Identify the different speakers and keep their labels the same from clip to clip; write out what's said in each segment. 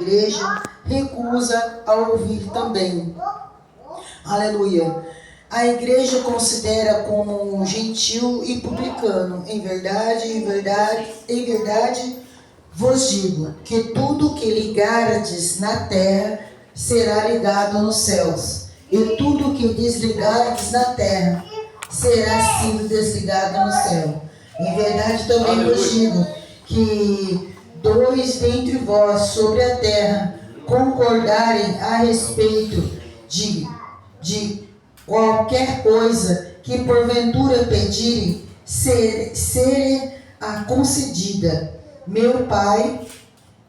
Speaker 1: igreja recusa a ouvir também. Aleluia. A igreja considera como gentil e publicano. Em verdade vos digo que tudo que ligardes na terra será ligado nos céus, e tudo que desligardes na terra será sido desligado no céu. Em verdade também vos digo que dois dentre vós sobre a terra concordarem a respeito de qualquer coisa que porventura pedirem, será concedida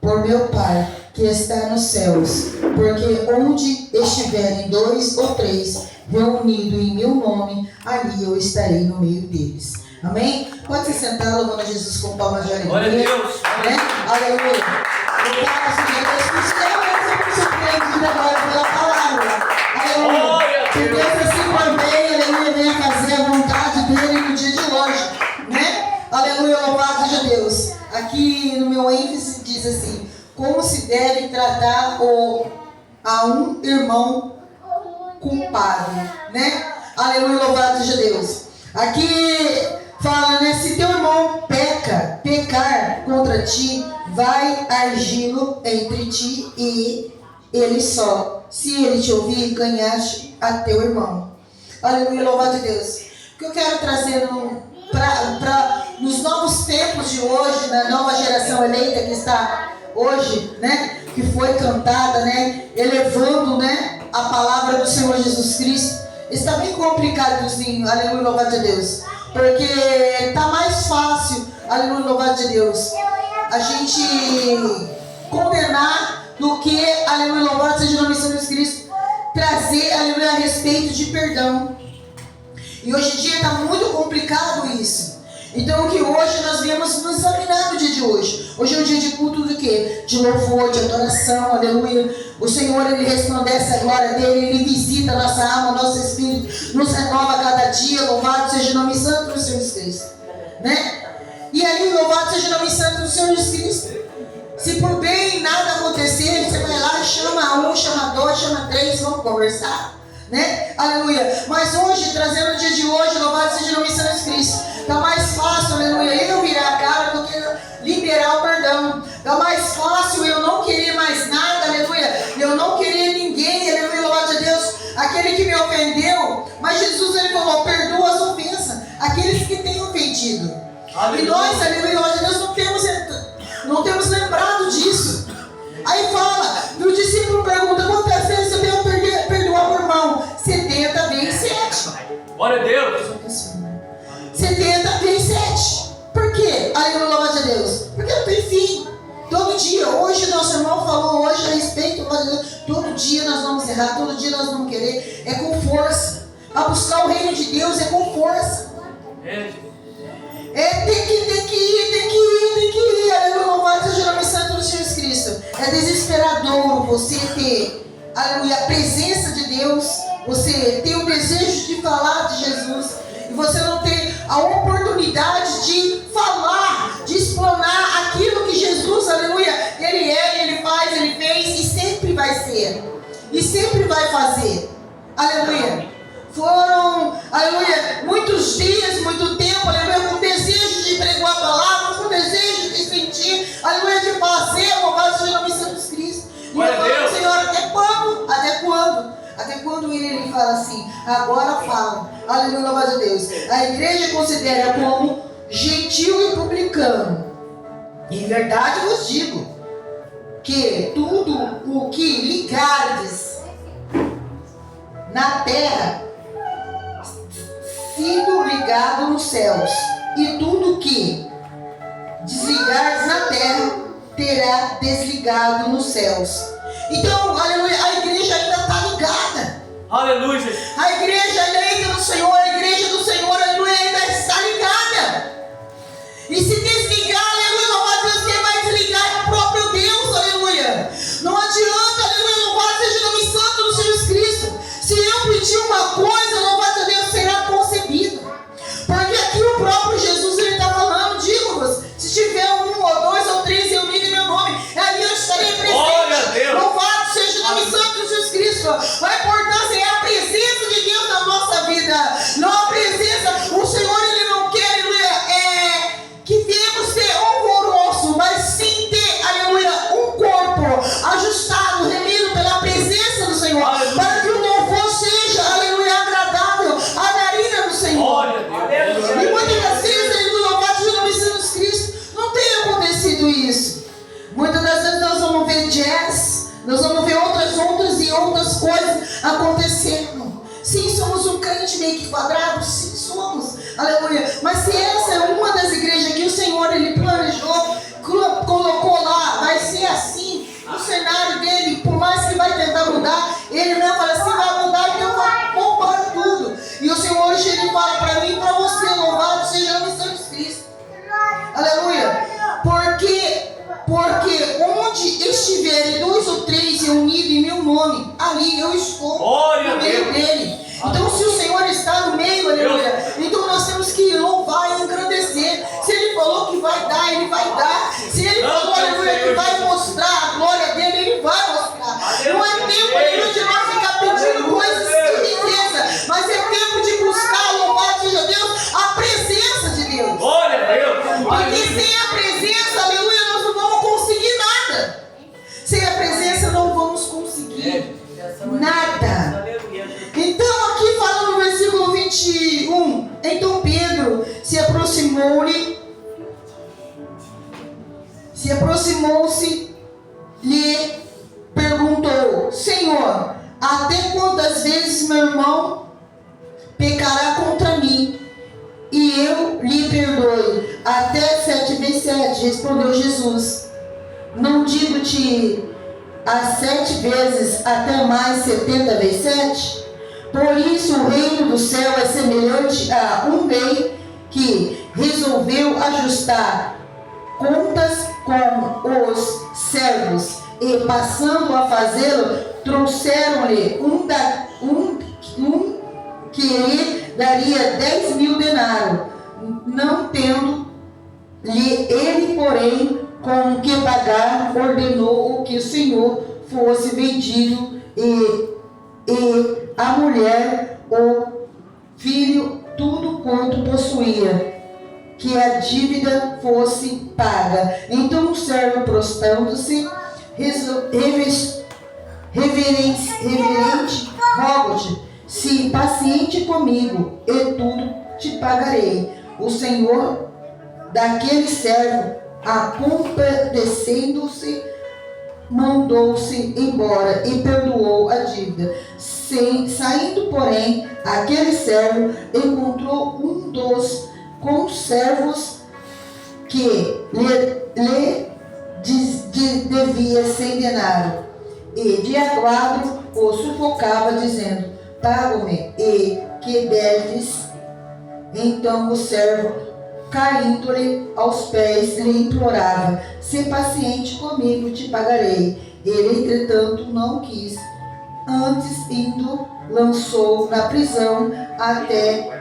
Speaker 1: por meu Pai que está nos céus. Porque onde estiverem 2 ou 3 reunidos em meu nome, ali eu estarei no meio deles. Amém? Pode se sentar, louvando a Jesus com palmas de alegria.
Speaker 2: Glória a Deus.
Speaker 1: Né? Aleluia. Obrigado, Senhor. Deus, surpreendido agora pela palavra. Aleluia. Que Deus assim também, aleluia, venha fazer a vontade dele no dia de hoje. Né? Aleluia, louvado seja Deus. Aqui no meu ênfase diz assim: como se deve tratar a um irmão culpado, né? Aleluia, louvado seja Deus. Aqui fala, né? Se teu irmão pecar contra ti, vai argi-lo entre ti e ele só. Se ele te ouvir, ganhaste a teu irmão. Aleluia, louvado Deus. O que eu quero trazer nos novos tempos de hoje, na nova geração eleita que está hoje, né? Que foi cantada, né? Elevando, né? A palavra do Senhor Jesus Cristo. Está bem complicadozinho, aleluia, louvado de Deus. Porque está mais fácil, aleluia, louvado de Deus, a gente condenar do que, aleluia, louvado seja o nome de Jesus Cristo, trazer, aleluia, a respeito de perdão. E hoje em dia está muito complicado isso. Então, o que hoje nós viemos nos examinar no dia de hoje. Hoje é um dia de culto do quê? De louvor, de adoração, aleluia. O Senhor, Ele resplandece a glória dEle, Ele visita a nossa alma, nosso espírito, nos renova a cada dia. Louvado seja o nome santo do Senhor Jesus Cristo. Né? E aí, louvado seja o nome santo do Senhor Jesus Cristo. Se por bem nada acontecer, você vai lá, chama um, chama dois, chama três, vamos conversar. Né? Aleluia. Mas hoje, trazendo o dia de hoje, louvado seja o nome de Jesus Cristo. Está mais fácil, aleluia, eu virar a cara do que liberar o perdão. Está mais fácil eu não querer mais nada, aleluia. Eu não querer ninguém, aleluia, louvado a Deus. Aquele que me ofendeu, mas Jesus, ele falou, perdoa as ofensas. Aqueles que têm ofendido. Aleluia. E nós, aleluia, louvado a Deus, não temos lembrado disso. Aí fala, o discípulo pergunta, quantas vezes eu devo perdoar o irmão? 70 vezes 7.
Speaker 2: Glória a Deus.
Speaker 1: 70 vezes 7. Por quê? Aleluia, louvado a Deus. Porque não tem fim. Todo dia, hoje nosso irmão falou hoje a respeito, todo dia nós vamos errar, todo dia nós vamos querer, é com força. A buscar o reino de Deus é com força. Tem que ir. Aleluia, louvado seja o nome santo do Jesus Cristo. É desesperador você ter, aleluia, a presença de Deus, você ter o desejo de falar de Jesus, e você não ter a oportunidade de falar, de explanar aquilo que Jesus, aleluia, Ele é, Ele faz, Ele fez e sempre vai ser. E sempre vai fazer. Aleluia. Foram, aleluia, muitos dias, muito tempo, aleluia, com desejo de pregar a palavra, com desejo de sentir, aleluia, de fazer, louvado seja o nome de Jesus Cristo. E eu falo, Senhor, até quando? Até quando? Até quando ele fala assim, agora fala, aleluia, louvado a Deus. A igreja considera como gentil e publicano. Em verdade vos digo, que tudo o que ligardes na terra, sido ligado nos céus, e tudo que desligardes na terra, terá desligado nos céus. Então, aleluia, a igreja ainda está ligada.
Speaker 2: Aleluia.
Speaker 1: A igreja eleita do Senhor, a igreja do Senhor, aleluia, ainda está ligada. E se desligar, aleluia, louvado Deus, quem vai desligar é o próprio Deus, aleluia. Não adianta, aleluia, louvado seja o nome santo do Jesus Cristo. Se eu pedir uma coisa, louvado a Deus, será concedido. Porque aqui o próprio Jesus, ele está falando, digo-vos, se tiver 1 ou 2 ou 3 reunidos em meu nome, ali eu estarei presente. acontecendo. Sim, somos um crente meio que quadrado, sim, somos, aleluia. Mas se essa é uma das igrejas que o Senhor, Ele planejou, colocou lá, vai ser assim, o cenário dele, por mais que vai tentar mudar, Ele não fala assim, vai mudar, então vai roubar tudo. E o Senhor hoje, Ele fala para mim e para você, louvado seja o nome de Jesus Cristo, aleluia. Porque onde estiverem 2 ou 3 reunidos em meu nome, ali eu estou no meio dele. Então se o Senhor está no meio, aleluia, então nós temos que louvar e engrandecer. Se Ele falou que vai dar, Ele vai dar. Se Ele falou, aleluia, que vai mostrar a glória dele, Ele vai mostrar. Não é tempo, aleluia, de nós ficar pedindo coisas de riqueza, mas é tempo de buscar, louvar seja Deus, a presença de Deus.
Speaker 2: Glória a Deus.
Speaker 1: Porque sem a presença, aleluia, nós não vamos conseguir nada. Sem a presença não vamos conseguir nada. Então aqui fala no versículo 21. Então Pedro se aproximou-se, lhe perguntou: Senhor, até quantas vezes meu irmão pecará contra mim e eu lhe perdoe? Até 7 vezes 7, respondeu Jesus. Não digo-te as 7 vezes, até mais 70 vezes 7? Por isso o reino do céu é semelhante a um rei que resolveu ajustar contas com os servos, e passando a fazê-lo, trouxeram-lhe um que lhe daria 10.000 denários, não tendo-lhe ele, porém, com o que pagar, ordenou que o Senhor fosse vendido e a mulher, o filho, tudo quanto possuía, que a dívida fosse paga. Então o servo, prostrando-se, reverente, rogo-te, se paciente comigo, e tudo te pagarei. O Senhor daquele servo, compadecendo-se, mandou-se embora e perdoou a dívida. Saindo, porém, aquele servo encontrou um dos conservos que lhe devia 100 denários, e de aguardo o sufocava, dizendo: paga-me, e que deves? Então o servo, caindo-lhe aos pés, lhe implorava: se paciente comigo, te pagarei. Ele, entretanto, não quis. Antes, indo, lançou na prisão até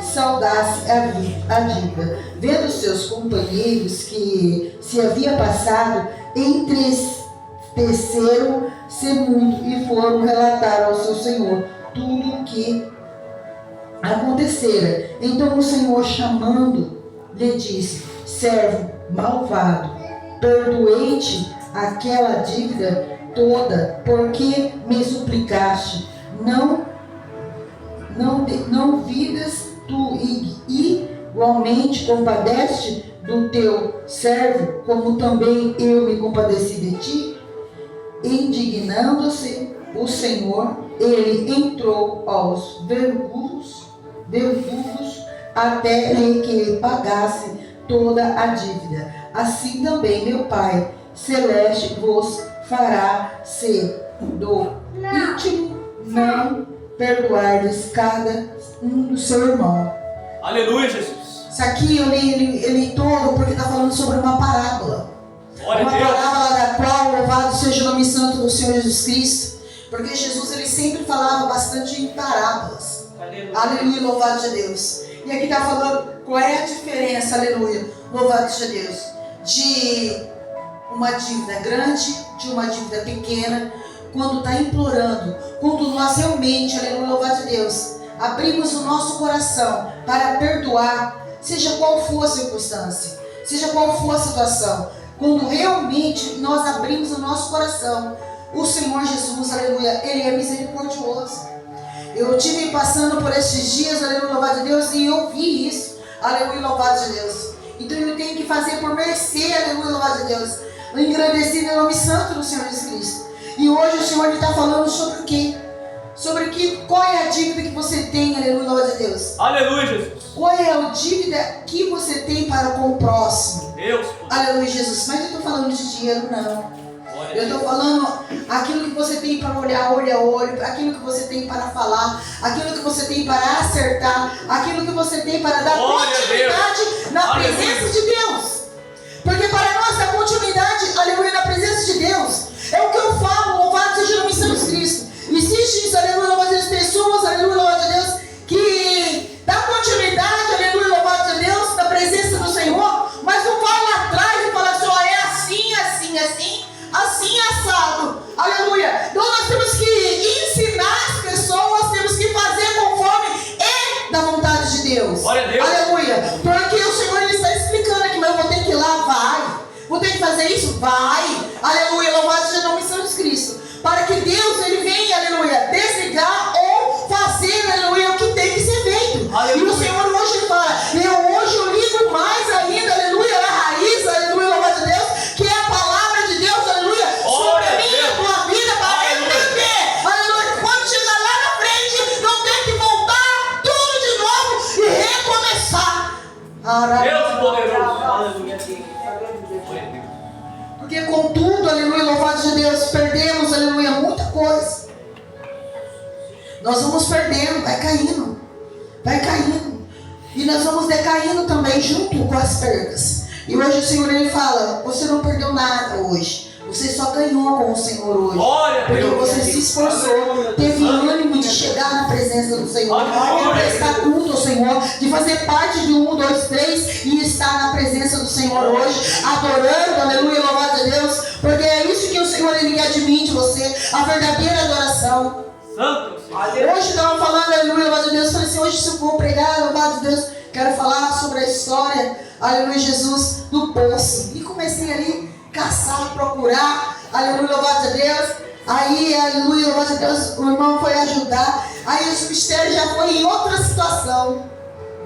Speaker 1: saudasse a dívida. Vendo seus companheiros que se havia passado, entristeceram-se muito e foram relatar ao seu senhor tudo o que acontecera. Então o Senhor, chamando, lhe disse: servo malvado, perdoei-te aquela dívida toda, porque me suplicaste. Não vidas tu igualmente compadeceste do teu servo, como também eu me compadeci de ti? Indignando-se o Senhor, ele entrou aos verdugos até que pagasse toda a dívida. Assim também meu Pai Celeste vos fará, se do íntimo não perdoardes cada um do seu irmão.
Speaker 2: Aleluia, Jesus.
Speaker 1: Isso aqui eu li todo porque está falando sobre uma parábola.
Speaker 2: Glória
Speaker 1: Uma
Speaker 2: a Deus.
Speaker 1: parábola da qual, louvado seja o nome santo do Senhor Jesus Cristo. Porque Jesus, ele sempre falava bastante em parábolas.
Speaker 2: Aleluia.
Speaker 1: Aleluia, louvado seja Deus. E aqui está falando qual é a diferença, aleluia, louvado seja Deus, de uma dívida grande, de uma dívida pequena, quando está implorando, quando nós realmente, aleluia, louvado seja Deus, abrimos o nosso coração para perdoar, seja qual for a circunstância, seja qual for a situação, quando realmente nós abrimos o nosso coração, o Senhor Jesus, aleluia, Ele é misericordioso. Eu estive passando por esses dias, aleluia, louvado a Deus, e eu vi isso, aleluia, louvado a Deus. Então eu tenho que fazer por mercê, aleluia, louvado a Deus, engrandecido em nome santo do Senhor Jesus Cristo. E hoje o Senhor está falando sobre o quê? Sobre qual é a dívida que você tem, aleluia, glória a Deus.
Speaker 2: Aleluia, Jesus.
Speaker 1: Qual é a dívida que você tem para com o próximo?
Speaker 2: Deus.
Speaker 1: Aleluia, Jesus. Mas eu estou falando de dinheiro, não. Eu estou falando aquilo que você tem para olhar olho a olho, aquilo que você tem para falar, aquilo que você tem para acertar, aquilo que você tem para dar continuidade na presença de Deus. Porque para nós dar continuidade, aleluia, na presença de Deus, é o que eu falo, louvado seja o nome de Jesus Cristo. Existe isso, aleluia, louvado seja pessoas, aleluia, louvado a Deus, que dá continuidade, aleluia, louvado a Deus, na presença do Senhor, mas não vai lá atrás e fala assim, ó, é assim, assim, assim, assim assado, aleluia. Então nós temos que ensinar as pessoas, temos que fazer conforme é da vontade de Deus.
Speaker 2: Glória a Deus.
Speaker 1: Aleluia. Porque o Senhor ele está explicando aqui, mas eu vou ter que ir lá, vai. Vou ter que fazer isso? Vai. Aleluia, louvado seja o nome de Jesus Cristo. Para que Deus ele venha, aleluia, desligar ou fazer, aleluia, o que tem que ser feito. Aleluia. E o Senhor hoje fala, hoje eu ligo mais ainda, aleluia, a raiz, aleluia, louvado a Deus, que é a palavra de Deus, aleluia, sobre a minha, tua vida, para entender, aleluia, quando chegar lá na frente, não tem que voltar tudo de novo e recomeçar.
Speaker 2: Deus poderoso, aleluia.
Speaker 1: Porque contudo, aleluia, louvado seja Deus, perdemos, aleluia, muita coisa. Nós vamos perdendo, vai caindo. E nós vamos decaindo também junto com as perdas. E hoje o Senhor ele fala, você não perdeu nada hoje. Você só ganhou com o Senhor hoje. Porque você se esforçou, teve ânimo de chegar na presença do Senhor, de prestar culto ao Senhor, de fazer parte de 1, 2, 3 e estar na presença do Senhor hoje, adorando, aleluia, louvado a Deus. Porque é isso que o Senhor ele quer de mim, de você, a verdadeira adoração.
Speaker 2: Santo.
Speaker 1: Hoje estava falando, aleluia, louvado a Deus. Falei assim, hoje se eu vou pregar, louvado a Deus, quero falar sobre a história, aleluia, Jesus, do poço. E comecei ali caçar, procurar, aleluia, louvado a Deus. Aí, aleluia, louvado a Deus, o irmão foi ajudar. Aí o mistério já foi em outra situação,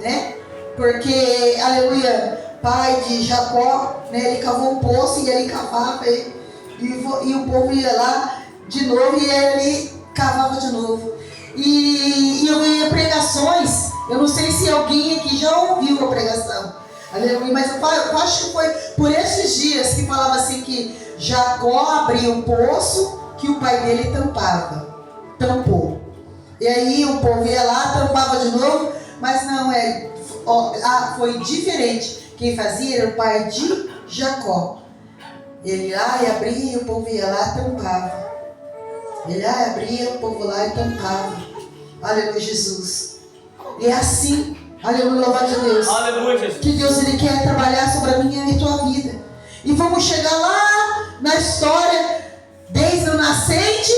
Speaker 1: né? Porque, aleluia, pai de Jacó, né? Ele cavou um poço e ele cavava e o povo ia lá de novo e ele cavava de novo. E eu ia pregações, eu não sei se alguém aqui já ouviu a pregação, aleluia, mas eu acho que foi por esses dias que falava assim que Jacó abria um poço que o pai dele tampou. E aí o povo ia lá, tampava de novo, mas não foi diferente. Quem fazia era o pai de Jacó. Ele lá e abria e o povo ia lá e tampava. Ele lá e abria, o povo lá e tampava. Aleluia, Jesus. E é assim, aleluia, louvado a Deus.
Speaker 2: Aleluia, Jesus.
Speaker 1: Que Deus ele quer trabalhar sobre a minha e a tua vida. E vamos chegar lá na história, desde o nascente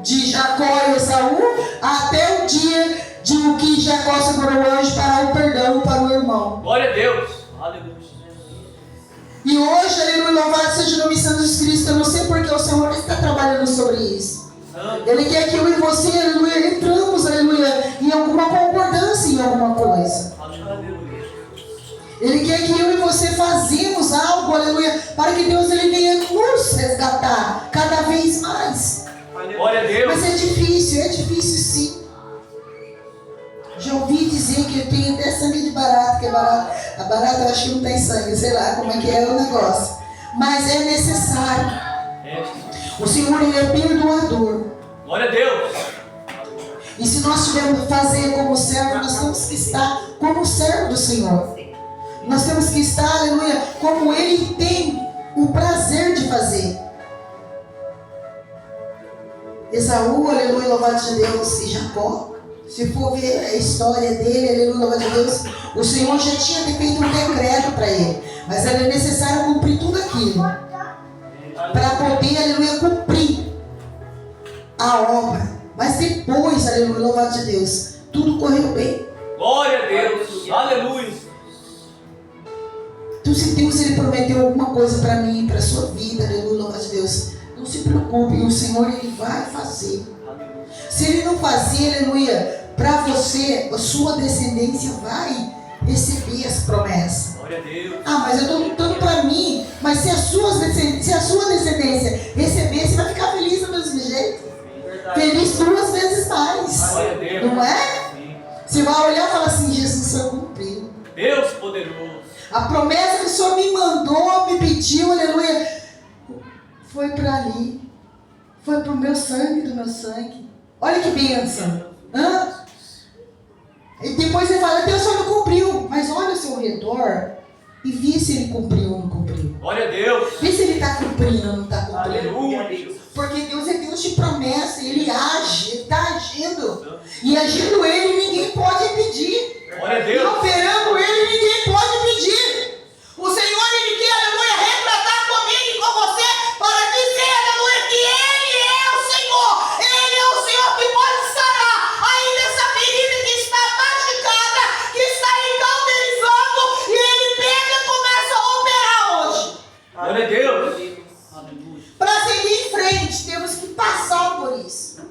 Speaker 1: de Jacó e Esaú, até o dia de o que Jacó segurou o anjo para o perdão para o irmão.
Speaker 2: Glória a Deus. Aleluia.
Speaker 1: E hoje, aleluia, louvado seja o nome de Jesus Cristo. Eu não sei porque o Senhor está trabalhando sobre isso. Ele quer que eu e você, aleluia, entramos, aleluia, em alguma concordância em alguma coisa. Ele quer que eu e você fazemos algo, aleluia, para que Deus ele venha nos resgatar cada vez mais.
Speaker 2: Glória a Deus.
Speaker 1: Mas é difícil sim. Já ouvi dizer que eu tenho até sangue de barata, que é barata. A barata eu acho que não tem sangue, sei lá como é que é o negócio. Mas é necessário. O Senhor ele é perdoador.
Speaker 2: Glória a Deus.
Speaker 1: E se nós tivermos que fazer como servo, nós temos que estar como servo do Senhor. Nós temos que estar, aleluia, como Ele tem o prazer de fazer. Esaú, aleluia, louvado de Deus, e Jacó. Se for ver a história dele, aleluia, louvado de Deus, o Senhor já tinha feito um decreto para ele. Mas era necessário cumprir tudo aquilo. Para poder, aleluia, cumprir a obra. Mas depois, aleluia, louvado de Deus, tudo correu bem.
Speaker 2: Glória a Deus. Aleluia.
Speaker 1: Então se Deus ele prometeu alguma coisa para mim, para a sua vida, aleluia, louvado de Deus, não se preocupe, o Senhor ele vai fazer. Se ele não fazer, aleluia, para você, a sua descendência vai receber as promessas.
Speaker 2: Glória a Deus.
Speaker 1: Ah, mas eu estou lutando para mim. Mas se a sua descendência receber, você vai ficar feliz do mesmo feliz 2 vezes mais.
Speaker 2: Glória a Deus.
Speaker 1: Não é?
Speaker 2: Sim.
Speaker 1: Você vai olhar e falar assim: Jesus, o Senhor cumpriu.
Speaker 2: Deus poderoso.
Speaker 1: A promessa que o Senhor me mandou, me pediu, aleluia, foi para ali. Foi para o meu sangue, do meu sangue. Olha que bênção. Hã? E depois ele fala: Deus só não cumpriu. Mas olha ao seu redor e vê se ele cumpriu ou não cumpriu.
Speaker 2: Glória a Deus.
Speaker 1: Vê se ele está cumprindo ou não está cumprindo.
Speaker 2: Aleluia, Deus.
Speaker 1: Porque Deus é Deus de promessa. Ele age, ele está agindo. E agindo ele, ninguém pode impedir.
Speaker 2: Glória a
Speaker 1: E
Speaker 2: Deus.
Speaker 1: operando ele, ninguém pode impedir. O Senhor, ele quer, aleluia, retratar comigo e com você para dizer, aleluia, que Ele é o Senhor. Ele é o Senhor que pode sarar ainda essa ferida que está machucada, que está encauterizando, e Ele pega e começa a operar hoje.
Speaker 2: Glória a Deus. Aleluia.
Speaker 1: Para seguir em frente, temos que passar por isso.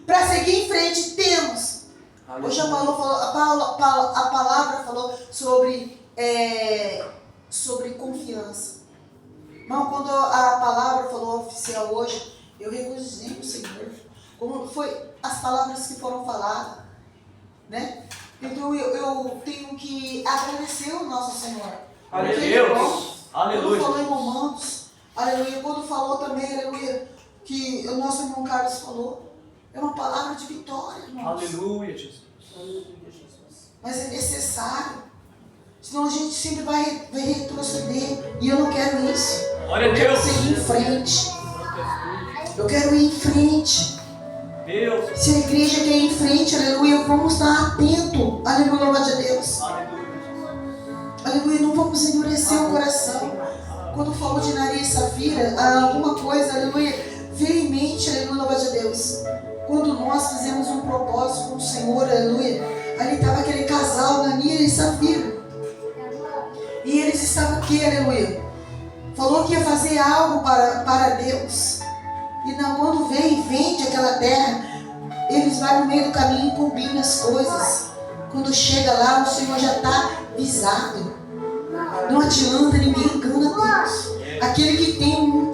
Speaker 1: Para seguir em frente, temos. Hoje a palavra falou sobre confiança. Mas quando a palavra falou oficial hoje, eu regozijei o Senhor. Como foi as palavras que foram faladas, né? Então eu tenho que agradecer o nosso Senhor.
Speaker 2: Glória a
Speaker 1: Porque ele é bom.
Speaker 2: Deus. Aleluia.
Speaker 1: Quando falou em Romanos, aleluia, quando falou também, aleluia, que o nosso irmão Carlos falou, é uma palavra de vitória, irmãos.
Speaker 2: Aleluia, Jesus.
Speaker 1: Mas é necessário, senão a gente sempre vai retroceder, e eu não quero isso.
Speaker 2: Glória a
Speaker 1: Eu quero
Speaker 2: Deus.
Speaker 1: seguir em frente, eu quero ir em frente.
Speaker 2: Deus.
Speaker 1: Se a igreja quer ir em frente, aleluia, vamos estar atento, aleluia, louvado a Deus.
Speaker 2: Aleluia.
Speaker 1: Aleluia, não vamos endurecer o coração. Quando falou de Nari e Safira, alguma coisa, aleluia, veio em mente, aleluia, louvado a Deus. Quando nós fizemos um propósito com o Senhor, aleluia, ali estava aquele casal, Nani e Safira. E eles estavam aqui, aleluia. Falou que ia fazer algo para Deus. E quando vem e vende aquela terra, eles vão no meio do caminho e combinam as coisas. Quando chega lá, o Senhor já está visado. Não adianta, ninguém engana Deus. Aquele que tem um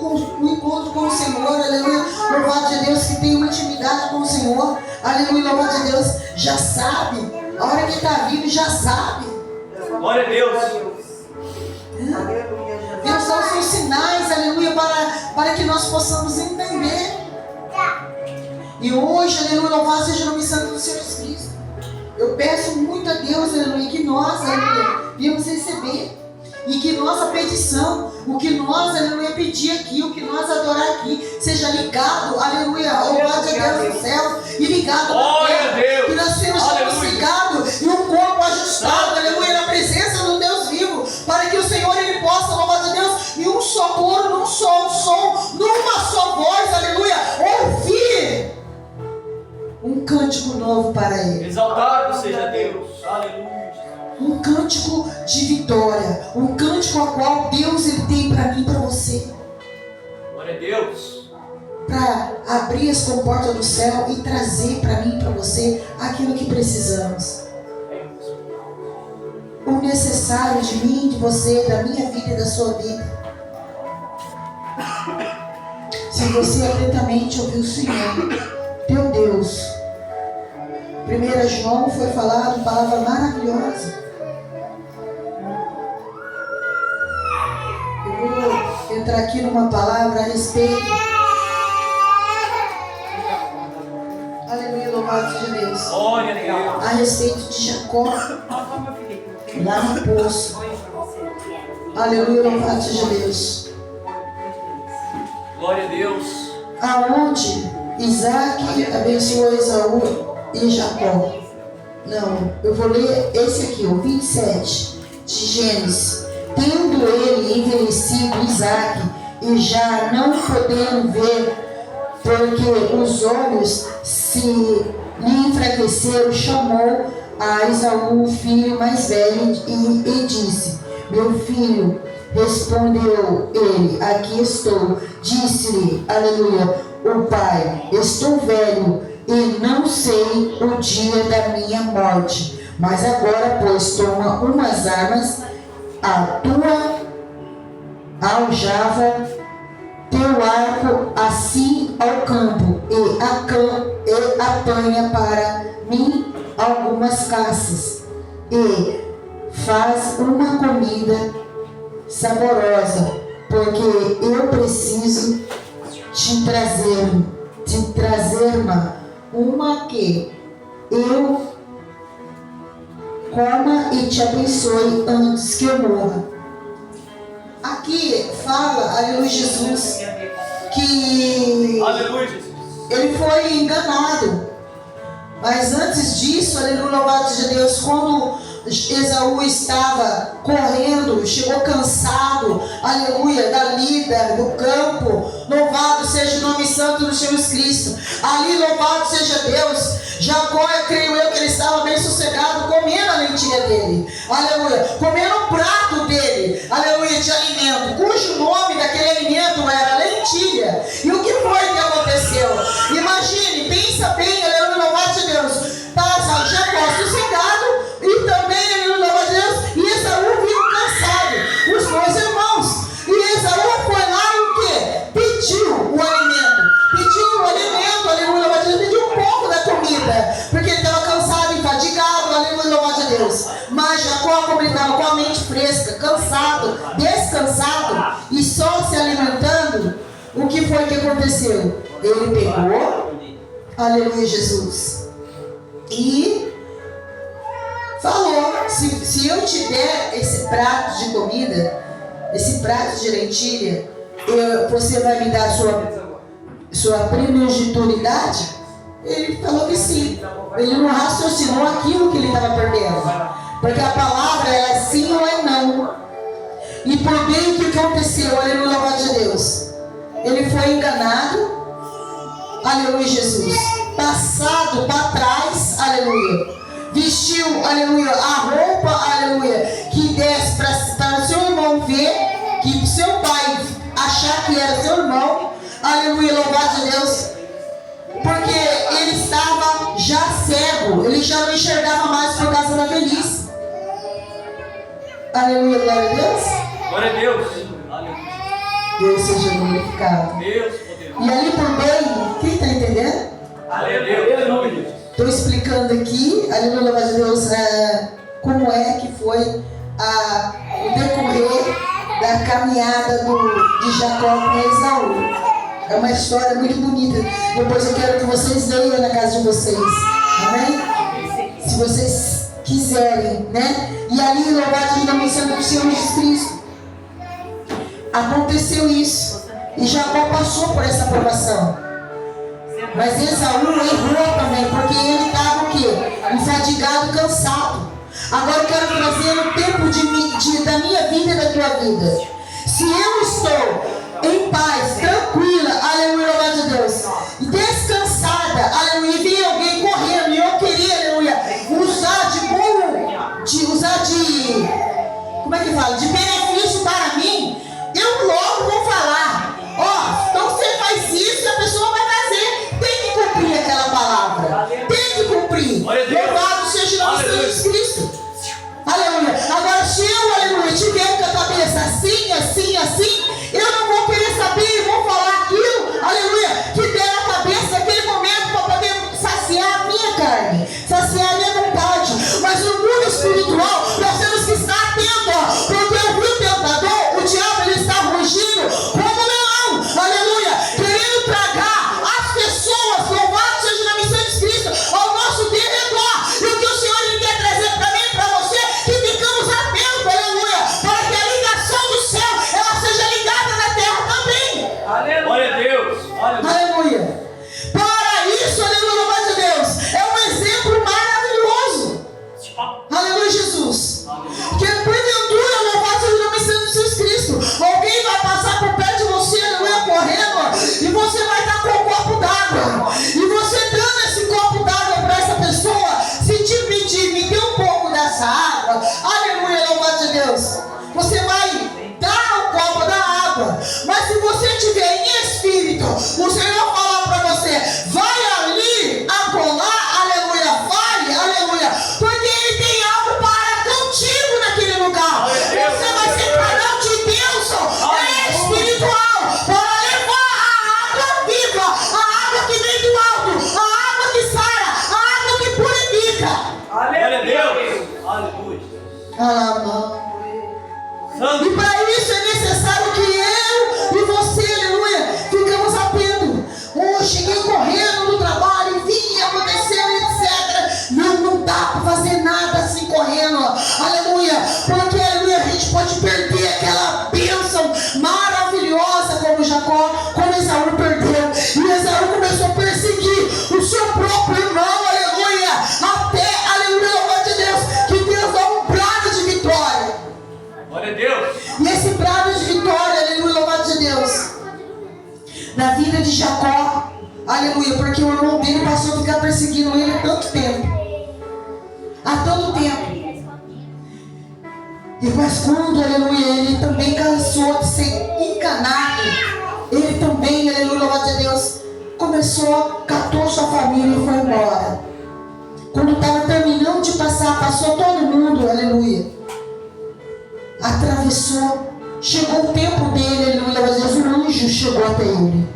Speaker 1: encontro com o Senhor, aleluia, louvado de Deus, que tem uma intimidade com o Senhor, aleluia, louvado de Deus, já sabe. A hora que está vivo, já sabe.
Speaker 2: Glória a Deus.
Speaker 1: Deus dá os seus sinais, aleluia, para que nós possamos entender. E hoje, aleluia, louvado seja o nome santo do Senhor Jesus Cristo. Eu peço muito a Deus, aleluia, que nós, aleluia, viemos receber. E que nossa petição, o que nós, aleluia, pedir aqui, o que nós adorar aqui, seja ligado, aleluia, ao louvado de Deus no céu e ligado na terra. Que nós sejamos ligados e um corpo ajustado, aleluia, na presença do Deus vivo, para que o Senhor, ele possa, louvado a Deus, em um só coro, num só som, numa só voz, aleluia, ouvir um cântico novo para Ele.
Speaker 2: Exaltado seja Deus. Aleluia.
Speaker 1: Um cântico de vitória, um cântico a qual Deus ele tem para mim e para você,
Speaker 2: Glória a Deus.
Speaker 1: para abrir as comportas do céu e trazer para mim e para você aquilo que precisamos, o necessário de mim, de você, da minha vida e da sua vida. Se você atentamente ouvir o Senhor, teu Deus. 1 João foi falado, palavra maravilhosa. Eu vou entrar aqui numa palavra a respeito. Aleluia, louvado seja Deus.
Speaker 2: Glória a Deus.
Speaker 1: A respeito de Jacó, lá no poço. Aleluia, louvado seja Deus.
Speaker 2: Glória a Deus.
Speaker 1: Aonde Isaac abençoou Esaú e Jacó. Não, eu vou ler esse aqui, o 27 de Gênesis. Tendo ele envelhecido Isaac e já não podendo ver, porque os olhos se lhe enfraqueceram, chamou a Esaú, o filho mais velho, e disse: meu filho. Respondeu ele: aqui estou. Disse-lhe, aleluia, o pai: estou velho e não sei o dia da minha morte. Mas agora, pois, toma umas armas, a tua aljava, teu arco, assim ao campo, e apanha para mim algumas caças e faz uma comida saborosa, porque eu preciso te trazer uma que eu coma e te abençoe antes que eu morra. Aqui fala, aleluia, Jesus, que
Speaker 2: Aleluia, Jesus.
Speaker 1: ele foi enganado. Mas antes disso, aleluia, louvado seja Deus, quando Esaú estava correndo, chegou cansado, aleluia, da lida, do campo, louvado seja o nome santo do Jesus Cristo. Ali, louvado seja Deus, Jacó, eu creio eu que ele estava bem sossegado, comendo a lentilha dele, aleluia, comendo o prato dele, aleluia, de alimento, cujo nome daquele alimento era lentilha. E o que foi que aconteceu? Imagine, pensa bem, aleluia, louvado seja Deus, passa Jacó sossegado e também, aleluia, louvado seja Deus, e Esaú viu cansado, os dois irmãos, e Esaú foi lá e o quê? Pediu o alimento, aleluia, louvado seja Deus, pediu um pouco da comida, porque ele estava cansado, enfadigado, aleluia, louvado seja Deus. Mas Jacó, como ele estava com a mente fresca, cansado, descansado e só se alimentando, o que foi que aconteceu? Ele pegou, aleluia, Jesus, e falou: se eu te der esse prato de comida, esse prato de lentilha, você vai me dar sua primogenitura? Ele falou que sim. Ele não raciocinou aquilo que ele estava perdendo, porque a palavra é sim ou é não. E por bem o que aconteceu, aleluia, louvado de Deus, ele foi enganado, aleluia, Jesus, passado para trás, aleluia, vestiu, aleluia, a roupa, aleluia, que desce para o seu irmão ver, que seu pai achar que era seu irmão, aleluia, louvado de Deus, porque ele estava já cego, ele já não enxergava mais por causa da velhice. Aleluia, glória a Deus.
Speaker 2: Glória a Deus.
Speaker 1: Deus seja glorificado.
Speaker 2: Deus poderoso.
Speaker 1: E ali também, quem está entendendo?
Speaker 2: Aleluia.
Speaker 1: Estou explicando aqui, aleluia, glória a Deus, como é que foi o decorrer da caminhada de Jacó com Esaú. É uma história muito bonita. Depois eu quero que vocês leiam na casa de vocês. Amém? Se vocês quiserem, né? E ali, louvado seja o nome santo do Senhor Jesus Cristo, aconteceu isso. E Jacó passou por essa provação. Mas Esaú errou também, porque ele estava o quê? Enfadigado, cansado. Agora eu quero trazer o tempo da minha vida e da tua vida. Se eu estou em paz, tranquila, aleluia, louvado de Deus, descansada, aleluia, e vi alguém correndo e eu queria, aleluia, como é que fala? De benefício para mim, eu logo vou falar: ó, então você faz isso e a pessoa vai fazer. Tem que cumprir aquela palavra, tem que cumprir. Louvado seja o nome de Jesus Cristo. Aleluia. Agora, se eu, aleluia, tiver com a cabeça assim, assim, assim, eu não vou querer saber e vou falar aquilo, aleluia, que der na cabeça naquele momento para poder saciar a minha carne, saciar a minha vontade. Mas no mundo espiritual, nós temos que estar atentos, porque eu vi o tentador, o diabo, ele está rugindo como um leão, aleluia, querendo tragar as pessoas, louvado seja o nome de Jesus Cristo, ao nosso derredor. E o que o Senhor ele quer trazer para mim e para você, que ficamos atentos, aleluia, para que a ligação do céu, ela seja ligada na terra também.
Speaker 2: Glória a Deus.
Speaker 1: Aleluia. Para isso, aleluia, louvado de Deus, é um exemplo maravilhoso. Aleluia, Jesus. Que porventura, louvado seja o nome santo de Jesus Cristo, alguém vai passar por perto de você, aleluia, correndo, e você vai estar com um copo d'água, e você dando esse copo d'água para essa pessoa, se te pedir, me dê um pouco dessa água, aleluia, louvado de Deus, você vai dar o copo da água. Mas se você estiver em espírito, o Senhor fala para na vida de Jacó, aleluia, porque o irmão dele passou a ficar perseguindo ele há tanto tempo. Há tanto tempo. E mas quando, aleluia, ele também cansou de ser enganado, ele também, aleluia, louvado a Deus, catou sua família e foi embora. Quando estava terminando de passar, passou todo mundo, aleluia. Atravessou, chegou o tempo dele, aleluia, louvado a Deus, um anjo chegou até ele.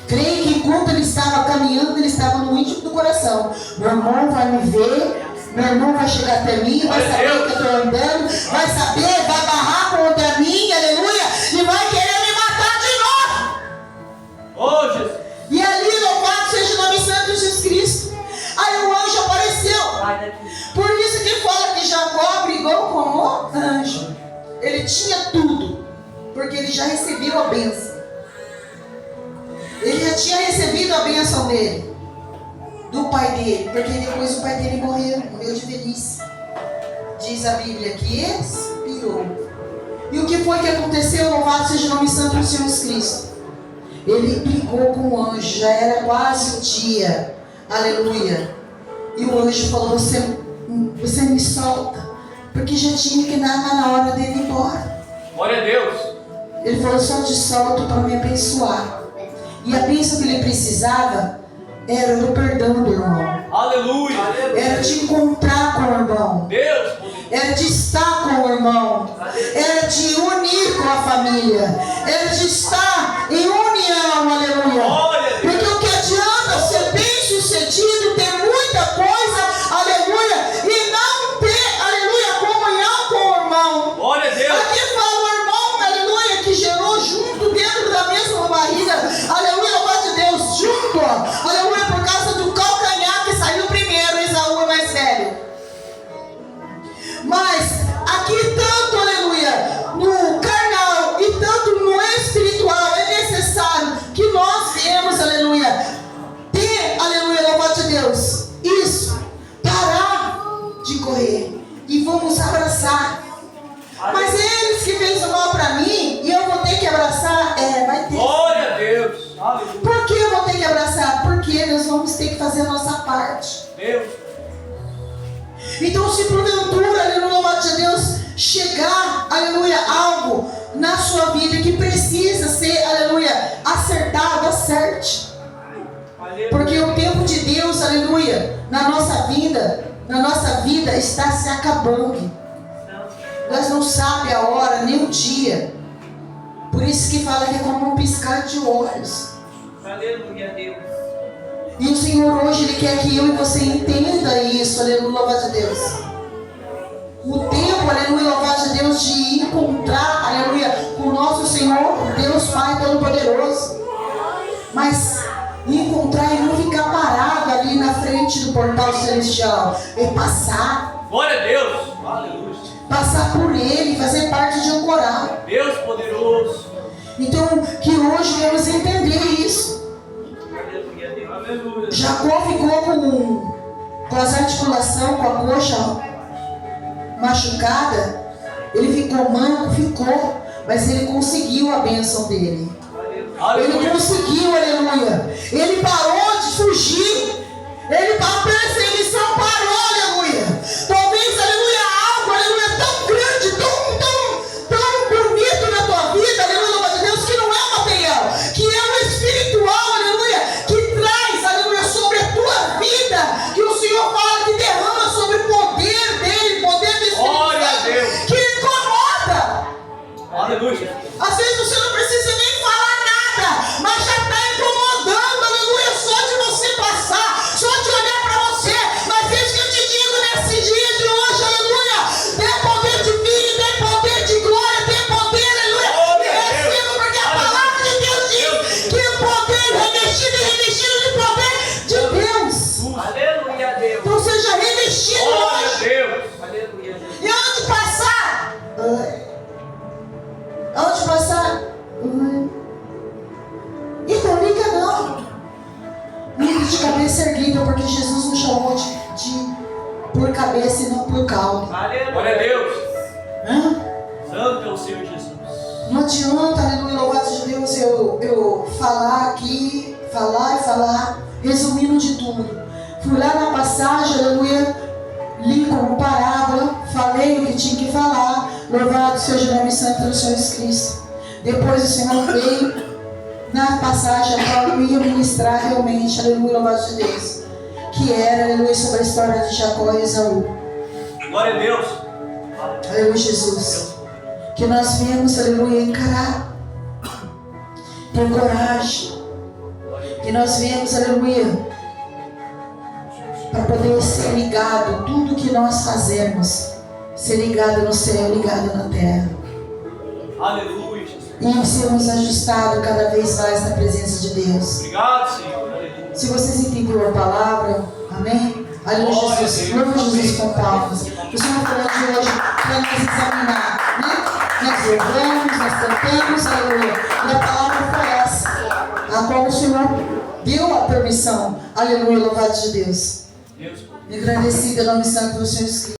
Speaker 1: Creio que enquanto ele estava caminhando, ele estava no íntimo do coração. Meu irmão vai me ver. Meu irmão vai chegar até mim, vai saber que eu estou andando, vai saber, vai barrar contra mim, aleluia, e vai querer me matar de novo.
Speaker 2: Oh, Jesus.
Speaker 1: E ali, louvado seja o nome santo de Jesus Cristo. Aí o anjo apareceu. Por isso que fala que Jacó brigou com o anjo. Ele tinha tudo, porque ele já recebeu a bênção. Ele já tinha recebido a bênção dele. Do pai dele, porque depois o pai dele morreu de velhice. Diz a Bíblia que expirou. E o que foi que aconteceu? Louvado seja o nome santo de Jesus Cristo. Ele brigou com o anjo, já era quase o dia, aleluia. E o anjo falou: você me solta, porque já tinha que dar na hora dele ir embora.
Speaker 2: Glória a Deus.
Speaker 1: Ele falou: só te solto para me abençoar. E a bênção que ele precisava era do perdão do irmão.
Speaker 2: Aleluia.
Speaker 1: Era de encontrar com o irmão.
Speaker 2: Deus.
Speaker 1: Era de estar com o irmão. Era de unir com a família. Era de estar em união, aleluia. Porque o que adianta ser bem sucedido, ter muita coisa, aleluia, e não ter, aleluia, comunhão com o irmão.
Speaker 2: Glória a Deus.
Speaker 1: Aqui fala o irmão, aleluia, que gerou junto dentro da mesma barriga, aleluia, louvado de Deus, junto, aleluia, por causa do calcanhar que saiu primeiro, Esaú é mais velho. Mas aqui tanto, aleluia, no carnal e tanto no espiritual é necessário que nós viemos, aleluia, ter, aleluia, louvado de Deus, isso, parar de correr e vamos abraçar. Mas eles que fez o mal para mim e eu vou ter que abraçar, vai ter.
Speaker 2: Glória a Deus. Aleluia.
Speaker 1: Por que eu vou ter que abraçar? Porque nós vamos ter que fazer a nossa parte.
Speaker 2: Deus.
Speaker 1: Então, se porventura, aleluia, louvado de Deus, chegar, aleluia, algo na sua vida que precisa ser, aleluia, acertado, acerte. Porque o tempo de Deus, aleluia, na nossa vida está se acabando. Nós não sabemos a hora, nem o dia. Por isso que fala que é como um piscar de olhos.
Speaker 2: Aleluia, Deus.
Speaker 1: E o Senhor hoje, Ele quer que eu e você entenda isso, aleluia, louvado a Deus. O tempo, aleluia, louvado a Deus, de encontrar, aleluia, com o nosso Senhor, Deus Pai Todo-Poderoso. Mas encontrar e não ficar parado ali na frente do portal celestial. É passar.
Speaker 2: Glória a Deus. Aleluia.
Speaker 1: Passar por Ele, fazer parte de um coral.
Speaker 2: Deus poderoso.
Speaker 1: Então, que hoje vamos entender isso.
Speaker 2: Aleluia, Deus. Aleluia.
Speaker 1: Jacó ficou com as articulações, com a coxa machucada. Ele ficou manco, mas ele conseguiu a bênção dele. Ele conseguiu, aleluia. Ele parou de fugir. A perseguição parou, aleluia. Talvez, aleluia, algo, aleluia, tão grande, tão bonito na tua vida, aleluia, Deus, que não é material, que é o espiritual, aleluia, que traz, aleluia, sobre a tua vida, que o Senhor fala que derrama sobre o poder dele, poder do Espírito Santo, que incomoda.
Speaker 2: Aleluia.
Speaker 1: Às vezes você não precisa nem falar nada, mas já está incomodando, aleluia, só de você passar, só de olhar para você. Mas isso que eu te digo nesse dia de hoje, aleluia, tem poder de vida, tem poder de glória, tem poder, aleluia, e receba, porque a palavra de Deus diz que o poder revestido de poder de Deus.
Speaker 2: Aleluia, Deus.
Speaker 1: Então seja revestido hoje.
Speaker 2: Deus. Aleluia.
Speaker 1: E onde passar? Onde passar? E não liga não. Liga de cabeça erguida, porque Jesus nos chamou de por cabeça e não por cauda.
Speaker 2: Glória a Deus.
Speaker 1: Hã?
Speaker 2: Santo é o Senhor Jesus.
Speaker 1: Não adianta, aleluia, louvado de Deus. Deus eu falar aqui, falar, resumindo de tudo. Fui lá na passagem, aleluia, li como parábola, falei o que tinha que falar. Louvado seja o nome santo do Senhor Jesus Cristo. Depois o Senhor veio na passagem a qual eu ia ministrar realmente, aleluia, louvado de Deus, que era, aleluia, sobre a história de Jacó e Esaú.
Speaker 2: Glória a Deus.
Speaker 1: Aleluia, Jesus. Que nós viemos, aleluia, encarar, ter coragem. Que nós viemos, aleluia, para poder ser ligado, tudo que nós fazemos, ser ligado no céu, ligado na terra.
Speaker 2: Aleluia, Jesus.
Speaker 1: E sermos ajustados cada vez mais na presença de Deus.
Speaker 2: Obrigado, Senhor. Aleluia.
Speaker 1: Se vocês entenderam a palavra, amém? Aleluia, Jesus. Louva Jesus com palmas. O Senhor falou de hoje para nós examinar, né? Nós louvamos, nós cantamos, aleluia. E a palavra foi essa, a qual o Senhor deu a permissão. Aleluia, louvado de Deus.
Speaker 2: Deus.
Speaker 1: Agradecido em nome santo do Senhor Jesus Cristo.